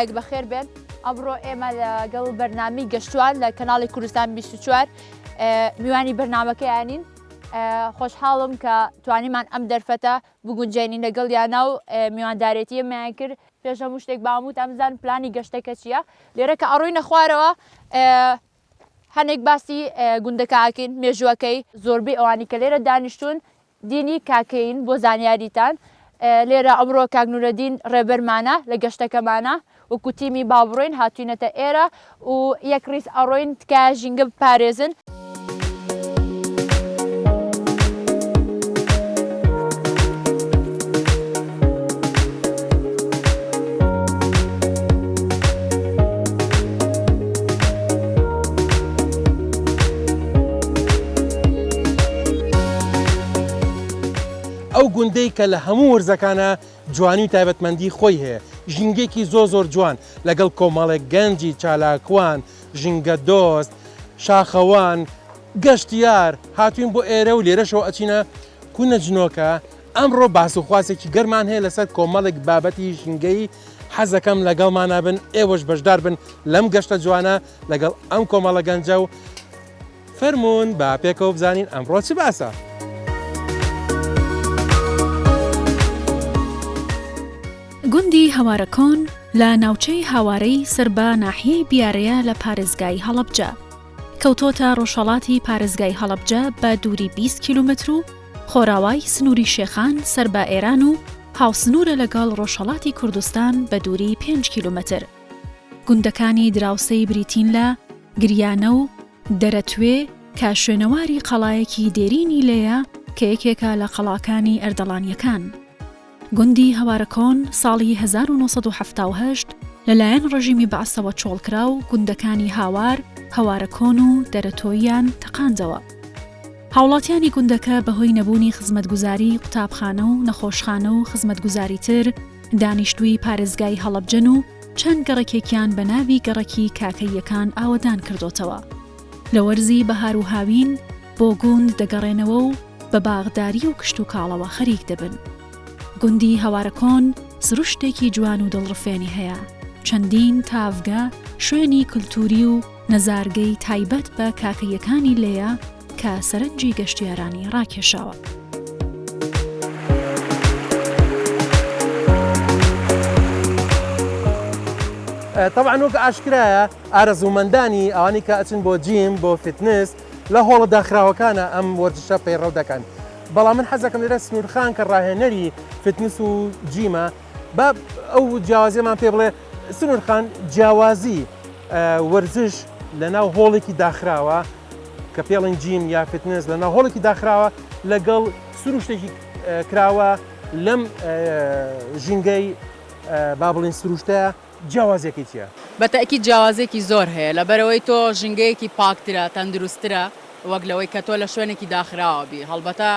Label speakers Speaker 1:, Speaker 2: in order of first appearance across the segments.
Speaker 1: لایەک بەخێر بێن ئەمڕۆ ئێمە لەگەڵ بەرنامەی گەشتوان لە کەناڵی کوردستان 24 میوانی بەرنامەکەیانین خۆشحاڵم کە توانیمان ئەم دەرفەتە بگونجێنین لەگەڵیانە و میواندارێتی ئەمەیان کرد پێش هەموو شتێک باموت ئەمزان پلانی گەشتەکە چییە لێرە کە ئەڕۆینە خوارەوە هەنێک باسی گوندەکەکەین مێژووەکەی زۆربەی ئەوانی کە لێرە دانیشتون دینی کاکەین بۆ زانیاریتان لێرە ئەمڕۆ کاک نورەدین ڕێبەرمانە لە گەشتەکەمانە وەکو تیمی بابڕۆین هاتوینەتە ئێرە و یەک ڕیس ئەڕۆین تکایە ژینگە بپارێزن.
Speaker 2: ئەو گوندەی کە لە هەموو وەرزەکانە جوانی و تایبەتمەندی خۆی هەیە ژینگێکی زۆر جوان لەگەڵ کۆمەڵێک گەنجی چالاکوان ژینگە دۆست شاخەوان گەشتیار هاتوین بۆ ئێرە و لێرەشەوە ئەچینە کوونە جنۆکە ئەمڕۆ باس و خواسێکی گەرمان هەیە لەسەر کۆمەڵێک بابەتی ژینگەی حەزەکەم لەگەڵمانە بن ئێوەش بەشدار بن لەم گەشتە جوانە لەگەڵ ئەم کۆمەڵە گەنجە و فەرمونون با پێکەوە بزانین ئەمڕۆ چ باسە.
Speaker 3: گوندی هەوارەکۆن لە ناوچەی هاوارەی سەر بە ناحیەی بیارەیە لە پارێزگای هەڵەبجە کەوتۆتە ڕۆژهەڵاتی پارێزگای هەڵەبجە بە دووری 20 کیلومتر و خۆراوای سنووری شێخان سەر بە ئێران و هاوسنوورە لەگەڵ ڕۆژهەڵاتی کوردستان بە دووری 5 کیلومتر. گوندەکانی دراوسەی بریتین لە گریانە و دەرەتوێ کە شوێنەواری قەڵایەکی دێرینی لێیە کە یەکێکە لە قەڵاکانی ئەردەڵانیەکان. گوندی هەوارەکۆن ساڵی 1970 لەلایەن ڕژیمی بەعسەوە چۆڵکرا و گوندەکانی هاوار، هەوارەکۆن و دەرەتۆیان تەقاندەوە. هاوڵاتیانی گوندەکە بەهۆی نەبوونی خزمەتگوزاری قوتابخانە و نەخۆشخانە و خزمەتگوزاری تر دانیشتووی پارێزگای هەڵەبجەن و چەند گەڕەکێکیان بە ناوی گەڕەکی کاکەیەکان ئاوەدان کردوتەوە. لە وەرزی بەهار و هاوین بۆ گوند دەگەڕێنەوە و بە باغداری و کشت و کاڵەوە خەریک دەبن. گوندی هەوارەکۆن سروشتێکی جوان و دڵڕفێنی هەیە چەندین تاڤگە شوێنی کولتوری و نەزارگەی تایبەت بە کاکەیەکانی لێیە کە سەرنجی گەشتیارانی ڕاکێشاوە.
Speaker 2: طبعا وەک ئاشکرایە ئارەزومەندانی ئەوانی کە ئەچن بۆ جیم بۆ فیتنس لە هۆڵە داخراوەکانە ئەم وەرزشە پەیڕەو دەکەن. بەڵام من حەزەکەم لێرە سنوورخان کە ڕاهێنەری فتنس و جیمە با ئەو جیاوازیەمان پێ بڵێ سنوورخان جیاوازی وەرزش لە ناو هۆڵێکی داخراوە کە پێڵین جیم یا فتنس لە ناو هۆڵێکی داخراوە لەگەڵ سروشتێکی کراوە لەم ژینگەی با بڵین سروشتەیە جیاوازیەکەی چییە؟
Speaker 4: بەتەئەکی جیاوازێکی زۆر هەیە لەبەرەوەی تۆ ژینگەیەکی پاکترە تەندروسترە وەک لەوەی کە تۆ لە شوێنێکی داخراوە بی هەڵبەتە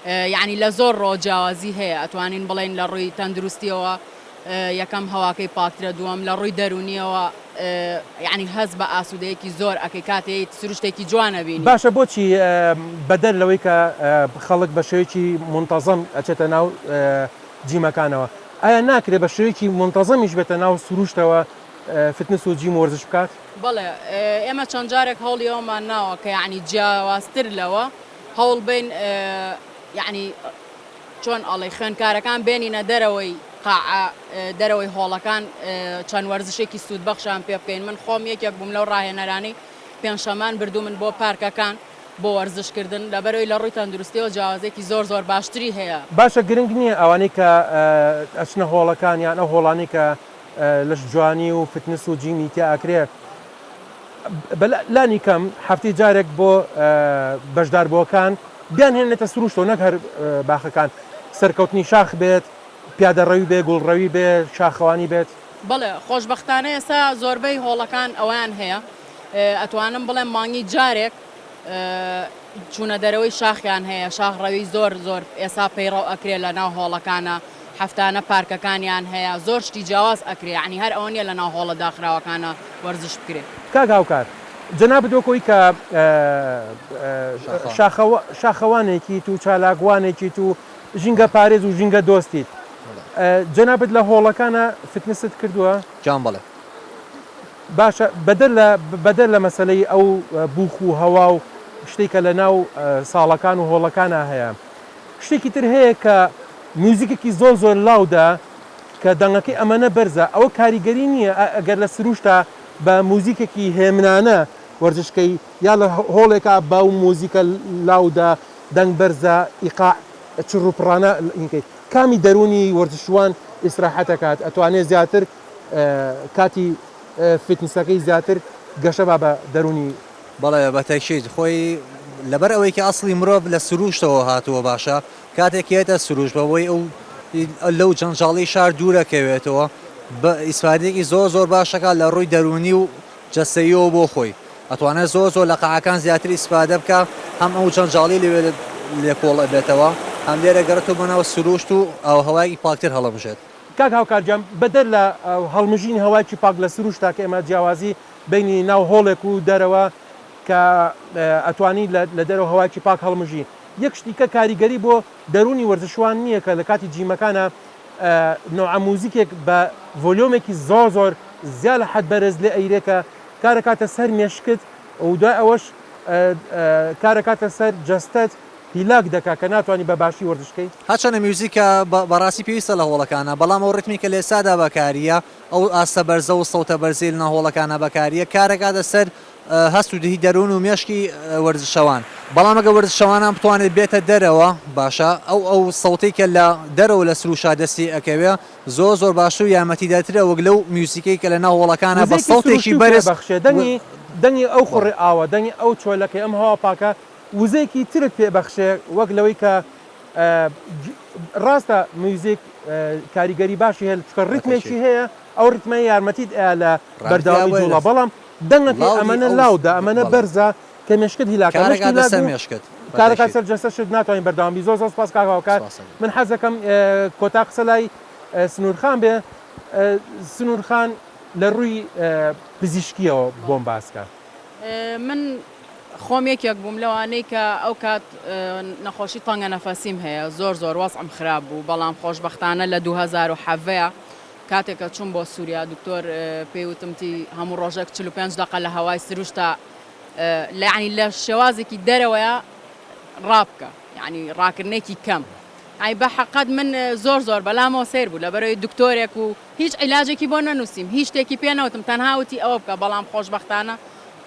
Speaker 4: یعنی لە زۆر ڕۆ جیاوازی هەیە ئەتوانین بڵین لە ڕووی تەندروستیەوە یەکەم هەواکەی پاکترە دووەم لە ڕووی دەرونیەوە یعنی هەز بە ئاسوودەیەکی زۆر ئەکەی کاتێک سروشتێکی جوانە بینی.
Speaker 2: باشە بۆچی بەدەر لەوەی کە خەڵک بە شێوەیەکی منتەزەم ئەچێتە ناو جیمەکانەوە ئایا ناکرێت بە شێوەیەکی منتەزەمیش بێتە ناو سروشتەوە فتنس و جیم وەرزش بکات؟
Speaker 4: بەڵێ ئێمە چەند جارێک هەوڵی ئەومان ناوە کە یعنی جیاوازتر لەوە هەوڵ بین یعنی چۆن ئەڵێ خوێندکارەکان بێنینە دەرەوەی قاعە دەرەوەی هۆڵەکان چەند وەرزشێکی سوودبەخشیان پێ بکەین. من خۆم یەکێک بووم لەو ڕاهێنەرانی پێنجشەمان بردوو من بۆ پارکەکان بۆ وەرزشکردن لەبەرەوەی لە ڕووی تەندروستیەوە جیاوازێکی زۆر باشتری هەیە.
Speaker 2: باشە گرنگ نییە ئەوانەی کە ئەچنە هۆڵەکان یان ئەو هۆڵانی کە لەش جوانی و فتنس و جیمی تیا ئەکرێت لانی کەم هەفتەی جارێک بۆ بەشداربووەکان بیان هێنێتە سروشتەوە نەک هەر باخەکان سەرکەوتنی شاخ بێت پیادەڕەوی بێ گوڵڕەوی بێ شاخەوانی بێت.
Speaker 4: بەڵێ خۆشبەختانە ئێستا زۆربەی هۆڵەکان ئەویان هەیە ئەتوانم بڵێم مانگی جارێک چوونە دەرەوەی شاخیان هەیە شاخڕەوی زۆر ئێستا پەیڕەو ئەکرێ لە ناو هۆڵەکانە هەفتانە پارکەکانیان هەیە زۆر شتی جیاواز ئەکرێ عنی هەر ئەوە نیە لە ناو هۆڵە داخراوەکانە وەرزش بکرێت.
Speaker 2: کاک هاوکار جەناب بدۆکەوەی کە شاخەوانێکی تو چالاکوانێکی تو ژینگە پارێز و ژینگە دۆستیت جەنابەت لە هۆڵەکانە فتنست کردووە
Speaker 5: جان بەڵێ
Speaker 2: باشە بەدەر لە مەسلەی ئەو بوخ و هەوا و شتێکە لە ناو ساڵەکان و هۆڵەکانە هەیە شتێکی تر هەیە کە میوزیکێکی زۆر لاودا کە دەنگەکەی ئەمەنە بەرزە ئەوە کاریگەری نییە ئەگەر لە سروشتا بە موزیکێکی هێمنانە وەرزشکەی یا لە هۆڵێکا با و موزیکە لاودا دەنگ بەرزە ئیقاع چڕوپڕانە کامی دەرونی وەرزشوان ئیسراحەتەکات ئەتوانێت زیاتر کاتی فتنسەکەی زیاتر گەشە بە دەرونی
Speaker 5: بەڵێ بەتەکشید خۆی لەبەر ئەوەی کە ئەسڵی مرۆڤ لە سروشتەوە هاتووە باشە کاتێکێتە سروش بەوەی ئەو لەو جەنجاڵی شار دوورەکەوێتەوە بە ئیسفادێکی زۆر باشەکە لە ڕووی دەرونی و جەستەیەوە بۆ خۆی ئەتوانێت زۆر لە قاعەکان زیاتر ئیسفادە بکە هەم ئەو جەنجاڵی لێ کۆڵە بێتەوە هەم لێرە گەڕێتەوە بەناو سروشت و ئەو هەوای پاکتر هەڵەبژێت
Speaker 2: کاک هاوکارجام بەدەر لە هەڵمژین هەوایکی پاک لە سروشتا کە ئێمە جیاوازی بینی ناو هۆڵێک و دەرەوە کە ئەتوانی لە دەرەوە هەوایکی پاک هەڵمژی یەک شتیکە کاریگەری بۆ دەرونی وەرزشوان نییە کە لە کاتی جیمەکانە نوع موزیکێک بە ڤۆلیۆمێکی زۆر زیاد لە حەد بەرز لێ ئەیرێکە کارەکاتە سەر مێشکت و دوای ئەوەش کارەکاتە سەر جەستەت هیلاک دەکا کە ناتوانانی بە باشی وەرزشکەی
Speaker 5: هەچەنە میوزیکە بەڕاستی پێویستە لە هۆڵەکانە بەڵام ئەو ڕتمی کە لێسادا بەکاریە ئەو ئاستە بەرزە و سەوتە بەرزی لە هۆڵەکانە بەکاریە کارەکاتە سەر هەست و دهی دەروون و مێشکی وەرزشەوان بەڵام ئەگە وەرزشەوانان بتوانێت بێتە دەرەوە باشە ئەو سەوتەی کە لە دەرەوە لە سروشا دەستی ئەکەوێ زۆر باشتر و یارمەتیداترە وەک لەو میوزیکەی کە لە ناو هۆڵەکانە بە سەوتێکی بەرز
Speaker 2: دەنگی ئەو خوڕی ئاوە دەنگی ئەو چۆلەکەی ئەم هەوا پاکە وزەیەکی ترت پێبەخشێ وەک لەوەی کە ڕاستە میوزیک کاریگەری باشی هەیە چکە ڕیتمێکی هەیە ئەو ڕیتمە یارمەتیت لە بەرداوامی جوڵە بەڵام دەنگەکەی ئەمەنە لاودا ئەمەنە بەرزە کە مێشکت هیلاکە
Speaker 5: مێشکت
Speaker 2: کارەکە سەر جەستەشت ناتوانین بەرداوامی زۆر سپاس کاکاوکار من حەز دەکەم کۆتا قسە لای سنوورخان بێ سنوورخان لە ڕووی پزیشکیەوە بۆم باسکە
Speaker 4: من خۆم یەکێک بووم لەوانەی کە ئەو کات نەخۆشی تەنگە نەفەسیم هەیە زۆر وەسعم خراپ بوو بەڵام خۆشبەختانە لە 2007 کاتێکە چوون بۆ سووریا دکتۆر پێیوتمتی هەموو ڕۆژێک 45 دقە لە هەوای سروشتا ینی لە شێوازێکی دەرەوەیە ڕابکە ینی ڕاکردنێکی کەم ئای بە حەقەت من زۆر بەلامەوە سیر بوو لە بەرەوەی دکتۆرێک و هیچ عیلاجێکی بۆ نەنووسیم هیچ شتێکی پێنەوتم تەنهاوتی ئەوە بکە بەڵام خۆشبەختانە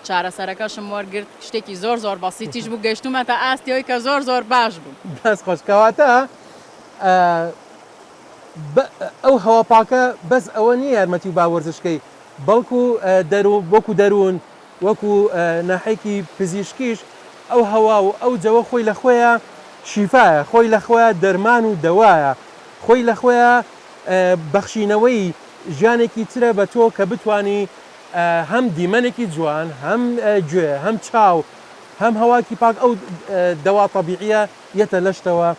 Speaker 4: چارەسەرەکەشم وەرگرت شتێکی زۆر بەسیتیش بوو گەشتومە تا ئاستیەوەی کە زۆر باش بوو
Speaker 2: بەس خۆشکەواتە ئەو هەوا پاکە بەس ئەوە نییە یارمەتی و باوەرزشکەی بەڵکو وەکو دەروون وەکو ناحەیەکی پزیشکیش ئەو هەوا و ئەو جەوە خۆی لە خۆیە شیفایە خۆی لە خۆیە دەرمان و دەوایە خۆی لە خۆیە بەخشینەوەی ژیانێکی ترە بە تۆ کە بتانی هەم دیمەنێکی جوان هەم گوێ هەم چاو هەم هەواکی پاک ئەو دەوا تەبیعیە یەتە لەشتەوە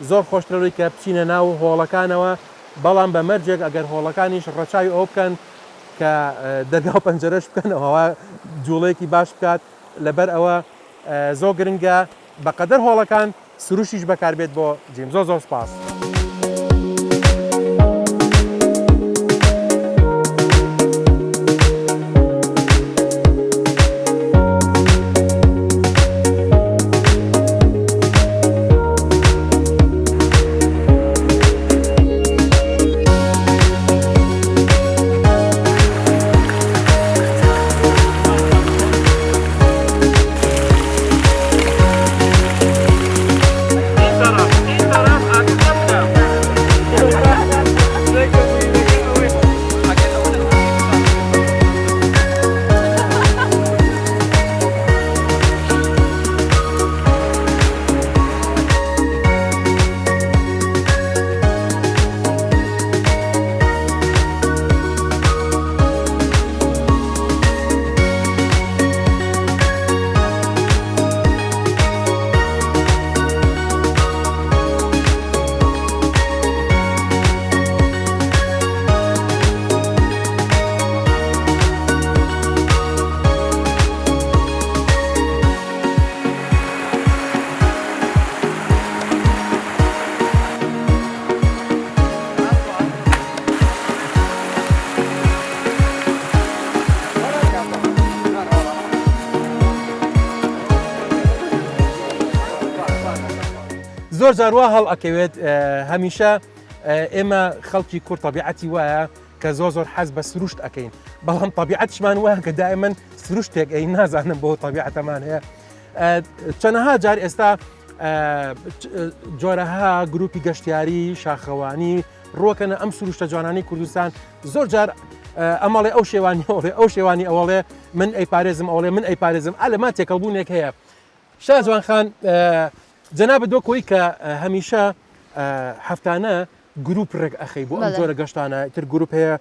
Speaker 2: زۆر خۆشترەوەی کە بچینە ناو هۆڵەکانەوە بەڵام بە مەرجێک ئەگەر هۆڵەکانیش ڕەچاوی ئەو بکەن کە دەرگاو پەنجەرەش بکەن ئەوە جوڵەیەکی باش بکات لەبەر ئەوە زۆر گرنگە بەقەدەر هۆڵەکان سروشیش بەکاربێت بۆ جیم زۆر سپاس. زۆر جاروا هەڵ ئەکەوێت هەمیشە ئێمە خەڵکی کوڕ تەبیعەتی وایە کە زۆر حەز بە سروشت ئەەکەین بەڵام تەبیعەتشمان وایە کە دائما سروشتێک ئەی نازانم بۆ تەبیعەتەمان هەیە چەندەها جار ئێستا جۆرەها گروپی گەشتیاری شاخەوانی ڕۆکەنە ئەم سروشتە جوانانی کوردستان زۆر جار ئەمەڵێ ئەو شێوانی ئەوڵێ ئەو شێوانی ئەوڵێ من ئەیپارێزم ئەوڵێ من ئەیپارێزم ئالەما تێکەڵبوونێک هەیە شا جوانخان جەنابە دۆکۆی کە هەمیشە هەفتانە گروپ ڕێک ئەخەی بۆ ئەم جۆرە گەشتانە تر گروپ هەیە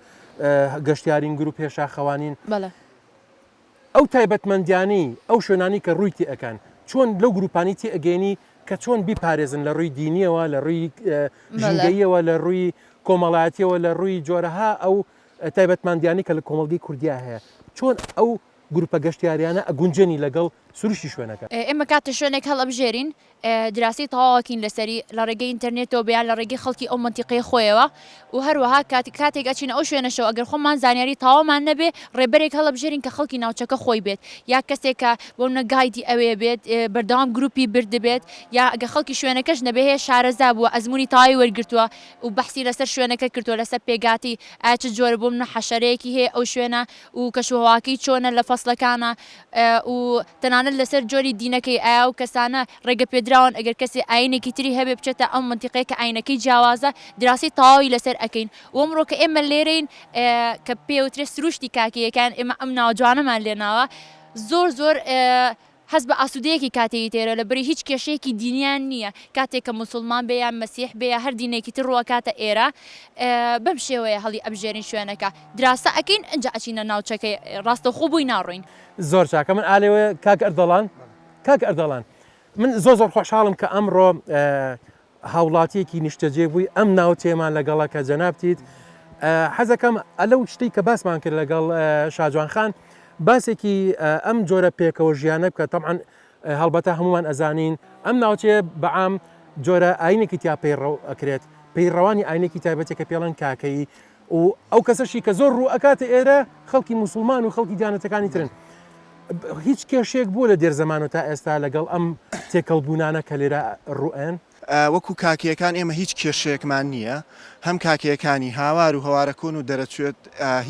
Speaker 2: گەشتیارین گروپ هەیە شاخەوانین ئەو تایبەتمەندیانی ئەو شوێنانی کە ڕووی تێ ئەەکەن چۆن لەو گروپانی تێ ئەگەینی کە چۆن بیپارێزن لە ڕووی دینیەوە لە ڕووی ژینگەیەوە لە ڕووی کۆمەڵایەتیەوە لە ڕووی جۆرەها ئەو تایبەتمەندیانی کە لە کۆمەڵگەی کوردیا هەیە چۆن ئەو گروپە گەشتیاریانە ئەگونجێنی لەگەڵ سروشتی شوێنەکە
Speaker 1: ئێمە کاتە شوێنێک هەڵەبژێرین دراسی تەواوەکین لەسەری لە ڕێگەی ئینتەرنێتەوە بەیان لە ڕێگەی خەڵکی ئەو منتیقەی خۆیەوە و هەروەها کاتێک ئەچینە ئەو شوێنەشەوە ئەگەر خۆمان زانیاری تەواومان نەبێ ڕێبەرێک هەڵەبژێرین کە خەڵکی ناوچەکە خۆی بێت یا کەسێک کە بۆ منە گایدی ئەوێ بێت بەردەوام گروپی بردبێت یا ئەگە خەڵکی شوێنەکەش نەبێ هەیە شارەزا بووە ئەزمموی تاوی وەرگرتووە و بەحسی لەسەر شوێنەکە کردووە لەسەر پێگاتی ئاچ جۆرە بۆ منە حەشەرەیەکی هەیە ئەو شوێنە و کەشوهواکەی چۆنە لە فەسلەکانە و تەنانەت لەسەر جۆری دینەکەی ئایا و کەسانە ڕێگە پێدراون ئەگەر کەسی ئاینێکی تری هەبێ بچێتە ئەم منتیقەیە کە ئاینەکەی جیاوازە دراسی تەواوی لەسەر ئەەکەین وەمڕۆ کە ئێمە لێرەین کە پێوترێ سروشتی کاکیەکان ئێمە ئەم ناوجوانەمان لێناوە زۆر هەست بە ئاسوودەیەکی کاتێکی تێرە لە بەری هیچ کێشەیەکی دینیان نییە کاتێک کە مسلمان بێ یان مەسیح بێ هەر دینێکی تر ڕوەکاتە ئێرە بەم شێوەیە هەڵی ئەبژێرین شوێنەکە دراسە ئەەکەین ئەنج ئەچینە ناوچەکەی ڕاستەخۆ بووی ناڕۆین
Speaker 2: زۆر چاکە من ئالێوە کاک ئەردەڵان من زۆر خۆشحاڵم کە ئەمڕۆ هاوڵاتیەکی نیشتەجێ بووی ئەم ناوچێمان لەگەڵە کە جەنابتیت حەزەکەم ئەلەو شتەی کە باسمان کرد لەگەڵ شاجوان خان باسێکی ئەم جۆرە پێکەوە ژیانە بکە تەمعەن هەڵبەتە هەمومان ئەزانین ئەم ناوچێ بەعام جۆرە ئاینێکی تیا پەیڕەو ئەکرێت پەیڕەوانی ئاینێکی تایبەتێکە پێڵەن کاکەی و ئەو کەسەشی کە زۆر ڕوو ئەکاتە ئێرە خەڵکی موسڵمان و خەڵکی دیانەتەکانی ترن هیچ کێشێک بوو لە دێرزەمان و تا ئێستا لەگەڵ ئەم تێکەڵبوونانە کە لێرە ڕوئێن
Speaker 6: وەکو کاکیەکان ئێمە هیچ کێشەیەکمان نییە هەم کاکیەکانی هاوار و هەوارەکۆن و دەرەچێت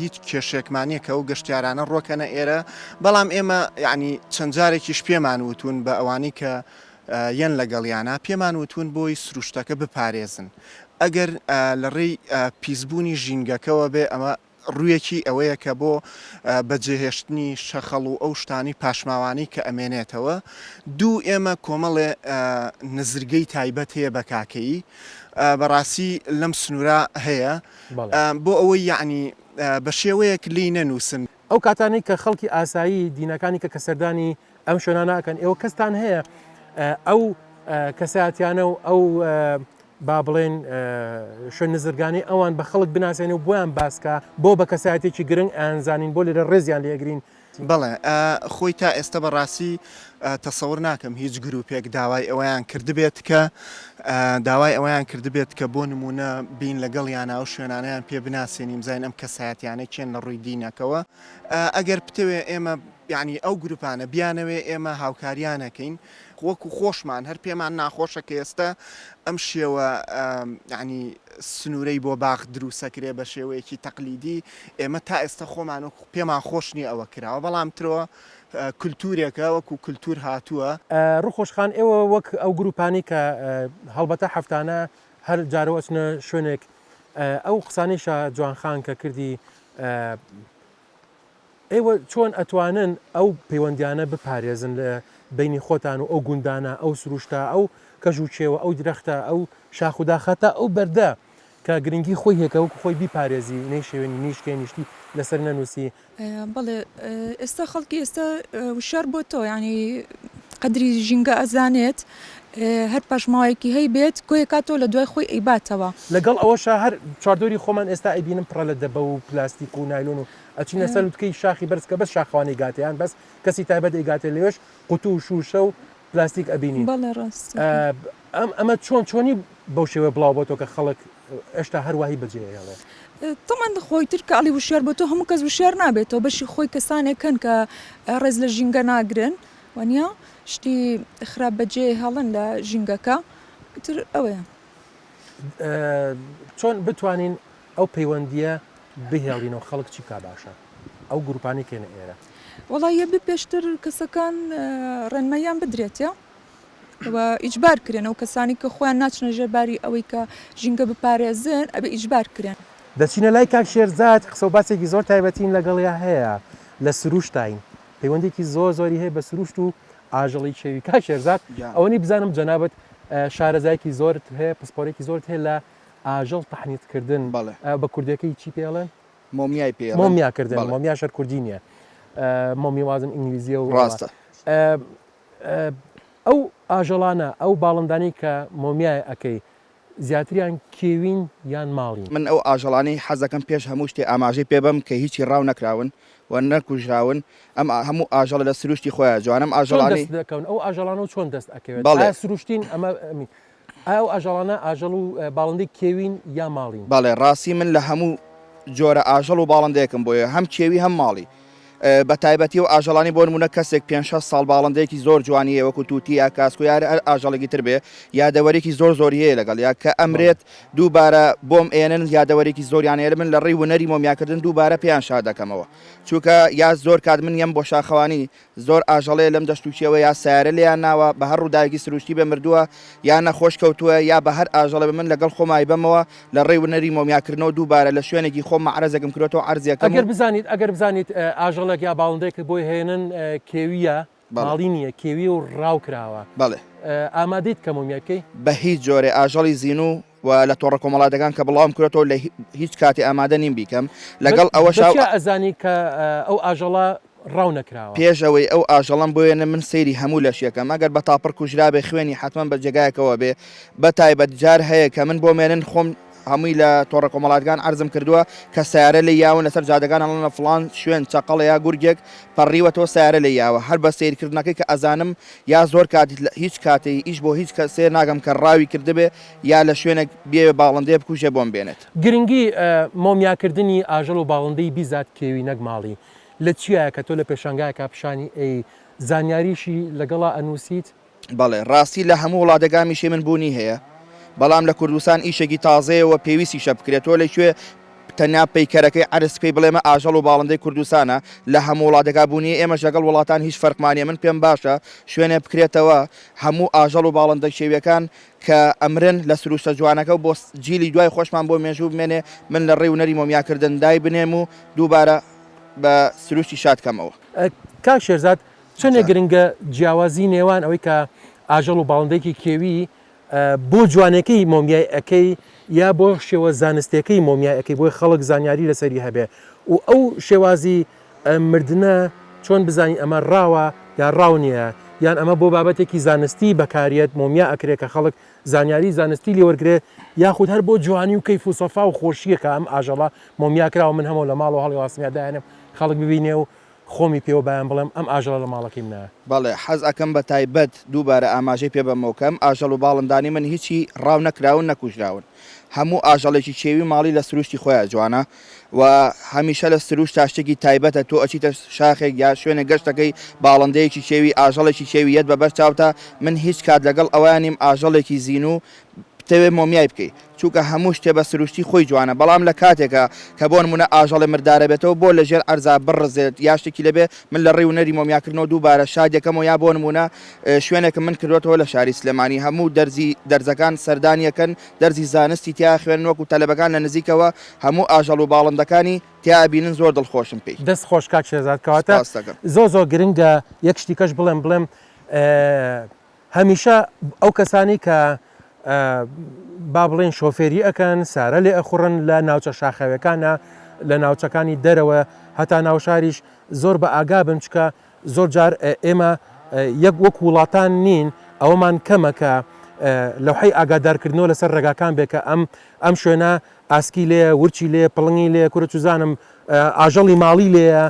Speaker 6: هیچ کێشێکمان نییە کە و گەشتیارانە ڕۆکەنە ئێرە بەڵام ئێمە یعنی چەند جارێکیش پێمان وتون بە ئەوانی کە یەن لەگەڵیانە پێمان وتون بۆی سروشتەکە بپارێزن ئەگەر لە ڕێی پیسبوونی ژینگەکەەوە بێ ئەمە ڕوویەکی ئەوەیە کە بۆ بەجێهێشتنی شەخەڵ و ئەو شتانی پاشماوانی کە ئەمێنێتەوە دوو ئێمە کۆمەڵێ نزرگەی تایبەت هەیە بە کاکەی بەڕاستی لەم سنوورە هەیە بۆ ئەوەی یعنی بە شێوەیەک لی نەنووسن
Speaker 2: ئەو کاتانی کە خەڵکی ئاسایی دینەکانی کە کەسەردانی ئەم شوێنانەکەن ئێوە کەستان هەیە ئەو کەساتیانە و ئەو با بڵێن شوێن نزرگانی ئەوان بە خەڵک بناسێن و بۆیان باسکە بۆ بە کەسایەتێکی گرنگ ئەنزانین بۆ لێرە ڕێزیان لێگرین
Speaker 6: بەڵێ خۆی تا ئێستا بەڕاستی تەسەور ناکەم هیچ گروپێک داوای ئەوەیان کردبێت کە بۆ نمونە بین لەگەڵیانە و شوێنانیان پێ بناسیێنیم زین ئەم کەسایەتیانە چێن لە ڕووی دینەکەوە ئەگەر بتەوێ ئێمە یعنی ئەو گروپانە بیانەوێ ئێمە هاوکاریانەکەین وەکو خۆشمان هەر پێمان ناخۆشە کە ئێستا ئەم شێوە یعنی سنوورەی بۆ باخ دروستەکرێ بە شێوەیەکی تەقلیدی ئێمە تا ئێستا خۆمان و پێمان خۆش نییە ئەوە کراوە بەڵام ترەوە کولتورێکە وەکو کولتور هاتووە
Speaker 2: ڕوخۆشخان ئێوە وەک ئەو گروپانی کە هەڵبەتە هەفتانە هەر جارەوەچنە شوێنێک ئەو قسانیشە جوانخان کە کردی ئێوە چۆن ئەتوانن ئەو پەیوەندیانە بپارێزن لە بینی خۆتان و ئەو گوندانە ئەو سروشتە ئەو کەژووچێوە ئەو درەختە ئەو شاخوداخەتە ئەو بەردە کە گرنگی خۆی هێکە وەکو خۆی بیپارێزی نەی شێوێنی نیشکێ نیشتی لەسەر نەنووسی
Speaker 7: بەڵێ ئێستا خەڵکی ئێستا وشار بۆ تۆ ینی قەدری ژینگە ئەزانێت هەر پاشماوەیەکی هەی بێت کۆیە کاتۆ لە دوای خۆی ئەیباتەوە
Speaker 2: لەگەڵ ئەوەشە هەر چاردۆری خۆمان ئێستا ئەبینم پڕە لە دەبە و پلاستیک و نایلۆن و ئەچینە سەر وتکەی شاخی بەرزکە بەس شاخوانی گاتیان بەس کەسی تایبەت ئەیگاتێ لێوێش قوتو و شوشە و پلاستیک ئەبینین
Speaker 7: بەڵێ ڕاست
Speaker 2: ئەمە چۆنی بەو شێوە بڵاو بۆ تۆ کە خەڵک ئێشتا هەروەهی بەجێهێڵێ
Speaker 7: تەمان خۆی تر کە ئەڵی وشار بۆ تۆ هەموو کەس وشار نابێتەوە بەشی خۆی کەسانێکن کە ڕێز لە ژینگە ناگرن وانە شتی خراپ بەجێ هەڵن لە ژینگەکە تر ئەوەیە
Speaker 2: چۆن بتوانین ئەو پەیوەندیە بهێڵینەوە خەڵک چی کا باشە ئەو گروپانی کێنە ئێرە
Speaker 7: وڵی یەبێ پێشتر کەسەکان ڕێنمەیان بدرێتە و ئیجبار کرێن ئەو کەسانی کە خۆیان ناچنە ژێرباری ئەوەی کە ژینگە بپارێزن ئەبێ ئیجبار کرێن
Speaker 2: دەچینە لای کاک شێرزاد قسە و باسێکی زۆر تایبەتین لەگەڵیا هەیە لە سروشتین پەیوەندێکی زۆری هەیە بە سروشت و ئاژەڵی چێوی کاک شێرزاد ئەوەنی بزانم جەنابەت شارەزایکی زۆرت هەیە پسپۆرێکی زۆرت هەیە لە ئاژەڵ تەحنیتکردن بە کوردەکەی چی پێڵێن
Speaker 8: مۆمیای پێ
Speaker 2: مۆمیاکردن مۆمیا شەر کوردی نییە مۆمی وازم ئینگلیزیە و
Speaker 8: ڕاستە
Speaker 2: ئەو ئاژەڵانە ئەو باڵندانی کە مۆمیای ئەەکەی زیاتریان کێوین یان ماڵی
Speaker 8: من ئەو ئاژەڵانی حەزەکەم پێش هەموو شتێ ئاماژەی پێ بم کە هیچی ڕاو نەکراون و نەکوژراون ئەم هەموو ئاژەڵە لە سروشتی خۆیان جوانم ئاژەڵانی
Speaker 2: دەکەون ئەو ئاژەڵانە و چۆن دەست ئەکەوێت
Speaker 8: بەڵێ
Speaker 2: سروشتین ئەمە ئەو ئاژەڵانە ئاژەڵ و باڵندی کێوین یا ماڵین
Speaker 8: بەڵێ ڕاستی من لە هەموو جۆرە ئاژەڵ و باڵندەیەکم بۆیە هەم کێوی هەم ماڵی بە تایبەتی و ئاژەڵانی بۆ نمونە کەسێک 5 ساڵ باڵندەیەکی زۆر جوانیە وەکو تووتی یا کاسکو یارە ئاژەڵێکی تر بێ یادەوەرێکی زۆری هەیە لەگەڵ یا کە ئەمرێت دووبارە بۆم ئێنن یادەوەرێکی زۆریانێر من لە ڕێی وەنەری مۆمیاکردن دووبارە پێیان شا دەکەمەوە چونکە یا زۆر کات من یم بۆ شاخەوانی زۆر ئاژەڵەیە لەم دەشتوچیەوە یا سیارە لیان ناوە بە هەر ڕووداوێکی سروشتی بە مردووە یا نەخۆش کەوتووە یا بە هەر ئاژەڵە بە من لەگەڵ خۆمای بمەوە لە ڕێی وەنەری مۆمیاکردنەوە دووبارە لە شوێنێکی خۆم عەرزەکەم کردەوە عەرزیەکەم
Speaker 2: ئەگەر بزانیت ئاژەڵێک یا باڵندێک بۆی هێنن کێویە ماڵی نییە کێوی و ڕاو کراوە
Speaker 8: بەڵێ
Speaker 2: ئامادەیت کە مۆمیاکەی
Speaker 8: بە هیچ جۆرێ ئاژەڵی زین و لە تۆڕە کۆمەڵاتەکان کە بڵاوم کردەوە لە هیچ کاتی ئامادە نیم بیکەم لەگەڵ ئەوە
Speaker 2: ئەزانی کە ئەو ئاژەڵە ڕاو نەکراوە
Speaker 8: پێشەوەی ئەو ئاژەڵم بۆیێنە من سەیری هەموو لەشیەکەم ئەگەر بە تاپڕ کوژرا بێ خوێنی حتمما بە جێگایەکەوە بێ بە تایبەت جار هەیە کە من بۆ مێنن خۆم هەمووی لە تۆڕە کۆمەڵاتەکان عەرزم کردووە کە سیارە لە یاون لەسەر جادەکان هەڵەنە فڵان شوێن چەقەڵ یا گورگێک پەڕیوەتەوە سیارە لە یاوە هەر بە سیرکردنەکەی کە ئەزانم یا زۆر کاتی هیچ کاتی ئیش بۆ هیچ کە سێر ناگەم کە ڕاوی کردبێ یا لە شوێنێک بێ باڵندەیە بکوژێ بۆم بێنێت
Speaker 2: گرنگی مۆمیاکردنی ئاژەڵ و باڵندەی بیزات کێوی نەک ماڵی لە چیە کە تۆ لە پێشانگایەکە پیشانی ئەی زانیاریشی لەگەڵا ئەنووسیت
Speaker 8: بەڵێ ڕاستی لە هەموو وڵاتەکانیشێ من بوونی هەیە بەڵام لە کوردستان ئیشێکی تازەیەوە پێویستی شە بکرێتەوە لەکوێ تەنیا پەیکەرەکەی عرس پێی بڵێمە ئاژەڵ و باڵندەی کوردستانە لە هەموو وڵاتەکە بوونی ئێمە لەگەڵ وڵاتان هیچ فەرقمانیە من پێم باشە شوێنێ بکرێتەوە هەموو ئاژەڵ و باڵندە شێویەکان کە ئەمرن لە سروشتە جوانەکە و بۆ جیلی دوای خۆشمان بۆ مێژوو بمێنێ من لە ڕێی وەنەری مۆمیاکردن دای بنێم و دووبارە بە سروشتی شادکەمەوە
Speaker 2: کاک شێرزاد چەندێک گرنگە جیاوازی نێوان ئەوەی کە ئاژەڵ و باڵندێکی کێوی بۆ جوانەکەی مۆمیای ئەەکەی یا بۆ شێوە زانستیەکەی مۆمیای ئەەکەی بۆی خەڵک زانیاری لەسەری هەبێ و ئەو شێوازی مردنە چۆن بزانی ئەمە ڕاوە یا ڕاو نییە یان ئەمە بۆ بابەتێکی زانستی بەکارێت مۆمیا ئەکرێت کە خەڵک زانیاری زانستی لێوەرگێت یاخود هەر بۆ جوانی و کەیف و سەفا و خۆشیەکە ئەم ئاژەڵە مۆمیا کراوە من هەموو لە ماڵ و هەڵی واسمیادایانم خەڵک ببینێ و خۆمی پێوە بەیان بڵێم ئەم ئاژەڵە لە ماڵەکەی منە
Speaker 8: بەڵێ حەز ئەەکەم بە تایبەت دووبارە ئاماژەی پێ بەمەوەکەم ئاژەڵ و باڵندانی من هیچی ڕاو نەکراون نەکوژراون هەموو ئاژەڵێکی چێوی ماڵی لە سروشتی خۆیان جوانە و هەمیشە لە سروش تا شتێکی تایبەتە تۆ ئەچیتە شاخێک یا شوێنە گەشتەکەی باڵندەیەکی چێوی ئاژەڵێکی چێوی یەت بەبەر چاوتە من هیچ کات لەگەڵ ئەوانیم ئاژەڵێکی زین و تەوێ مۆمیای بکەیت چونکە هەموو شتێ بە سروشتی خۆی جوانە بەڵام لە کاتێکە کە بۆ نمونە ئاژەڵێ مردارە بێتەوە بۆ لەژێر ئەرزا بڕزێت یا شتێکی لەبێ من لە ڕێی وەنەری مۆمیاکردنەوە دووبارە شادێکەمەوە یا بۆ نمونە شوێنێکم من کردوێتەوە لە شاری سلێمانی هەموو دەرزەکان سەردانیەکەن دەرزی زانستی تیا خوێن وەکو تەلەبەکان لە نزیکەوە هەموو ئاژەڵ و باڵندەکانی تیابینن زۆر دڵخۆشم پێی
Speaker 2: دەست خۆش کاک شێرزاد کەواتە زۆر گرنگە یەک شتیکەش بڵێم هەمیشە ئەو کەسانی کە با بڵێن شۆفێری ئەەکەن سارە لێ ئەخوڕن لە ناوچە شاخەوەکانە لە ناوچەکانی دەرەوە هەتا ناوشاریش زۆر بە ئاگا بن چکە زۆر جار ئێمە یەک وەک وڵاتان نین ئەوەمان کەمەکە لەوحەی ئاگادارکردنەوە لەسەر ڕێگاکان بێکە ئەم شوێنە ئاسکی لێ ورچی لێ پڵنگی لێ کورە چوزانم ئاژەڵی ماڵی لێە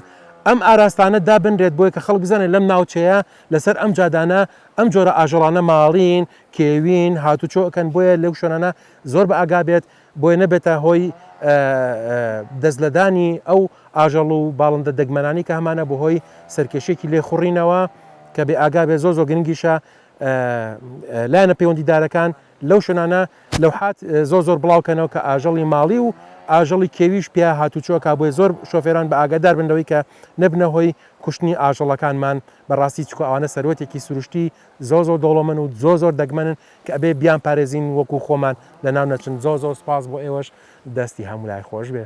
Speaker 2: ئەم ئاراستانە دابنرێت بۆی کە خەڵک بزانێت لەم ناوچەیە لەسەر ئەم جادانە ئەم جۆرە ئاژەڵانە ماڵین کێوین هاتوچۆکەن بۆیە لەو شوێنانە زۆر بە ئاگا بێت بۆی نەبێتە هۆی دەستلەدانی ئەو ئاژەڵ و باڵندە دەگمەنانی کە هەمانە بە هۆی سەرکێشێکی لێخوڕینەوە کە بێ ئاگا بێ زۆر گرنگیشە لایەنە پەیوەندیدارەکان لەو شوێنانە لەوحات زۆر بڵاوکەنەوە کە ئاژەڵی ماڵی و ئاژەڵی کێویش پیا هاتوچۆکە بۆی زۆر شۆفێران بە ئاگادار بنەوەی کە نەبنە هۆی کوشتنی ئاژەڵەکانمان بەڕاستی چکو ئەوانە سەرۆتێکی سروشتی زۆر دۆڵەمەن و زۆر دەگمەنن کە ئەبێ بیان پارێزین وەکو خۆمان لە ناو نەچن زۆر سپاس بۆ ئێوەش دەستی هەموو لای خۆش بێ.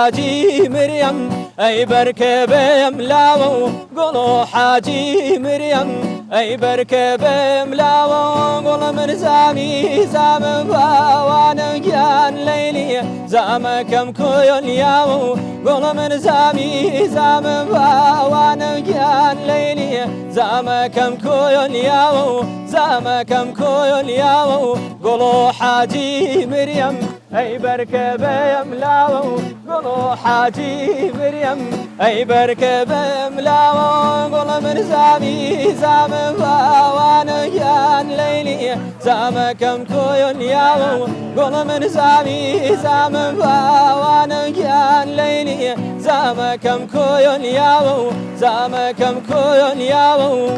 Speaker 9: حاجی مریم ای برکبم لاو گلو حاجی مریم ای برکبم لاو گل من زام باوان گیان لیلی زام کم کویل یاو گل من زام باوان گیان لیلی زام کم کویل یاو زام کم کویل یاو گلو حاجی مریم ای برکبم لاو گلو حاجی مریم ای برکبم لاو گل من زام باوان گیان لیلی زام کم کویل یاو گل من زام باوان گیان لیلی زام کم کویل یاو زام کم کویل یاو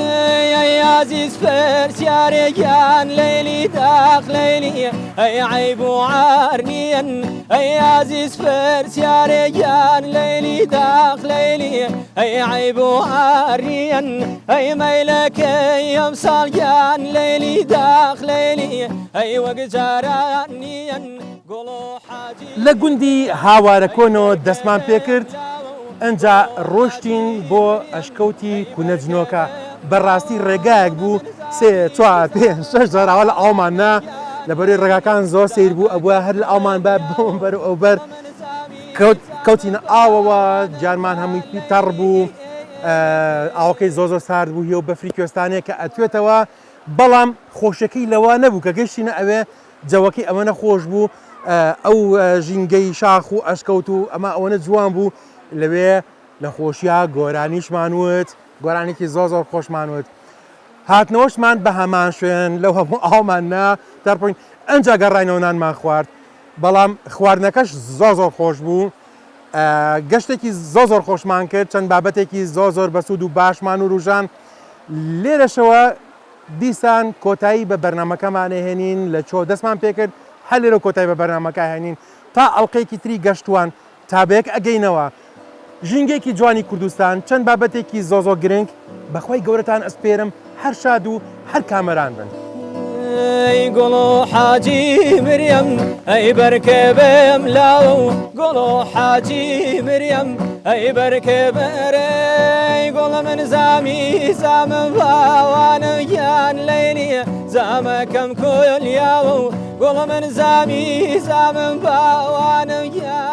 Speaker 9: ای عزیز فرسیار گیان لیلی داخ لیلی ای عیب و عارنین ای عزیز فرسیار گیان لیلی داخ لیلی ای عیب و عارنین ای میلک یم سال گیان لیلی داخ لیلی ای وگجارانین گلو حاجی
Speaker 2: لە گوندی هاوارەکۆنەوە دەستمان پێ کرد ئەنجا ڕۆشتین بۆ ئەشکەوتی کوونەجنۆکە بەڕاستی ڕێگایەک بوو 3 4 5 6 جاراوە لە ئاڵماننا لەبەروی ڕێگاکان زۆر سیر بوو ئەبووە هەر لە ئاڵمان بە بۆم بەر ئەوبەر کەوتینە ئاوەوە جارمان هەمووی تەڕ بوو ئاوەکەی زۆر سارد بوو هی و بەفری کوێستانەیە کە ئەتوێتەوە بەڵام خۆشەکەی لەوە نەبوو کە گەشتینە ئەوێ جەوەکەی ئەمەنە خۆش بوو ئەو ژینگەی شاخ و ئەشکەوت و ئەمە ئەوەنە جوان بوو لەوێ لە خۆشیە گۆرانیشمانوت گۆرانێکی زۆر خۆشمانوت هاتنەوەشمان بە هەمان شوێن لەو هەموو ئاڵماننا دەرپۆین ئەنجا گەڕاینەوە نانمان خوارد بەڵام خواردنەکەش زۆر خۆش بوو گەشتێکی زۆر خۆشمان کرد چەند بابەتێکی زۆر بەسوود و باشمان و ڕوژان لێرەشەوە دیسان کۆتایی بە بەرنمەکەمانە هێنین لە چۆ دەستمان پێکرد هەر لێرە کۆتایی بە بەرنمەکە هێنین تا ئەڵلقەیەکی تری گەشتوان تابێک ئەگەینەوە ژینگێکی جوانی کوردستان چەند بابەتێکی زۆر گرنگ بەخوای گەورەتان ئەسپێرم هەر شاد و هەر کامەران بن.
Speaker 9: ای گلو حاجی مریم ای برکبم لاو گلو حاجی مریم ای برکبر ای گل من زام باوان گیان لیلی زام کم کویل یاو گل من زام باوان گیان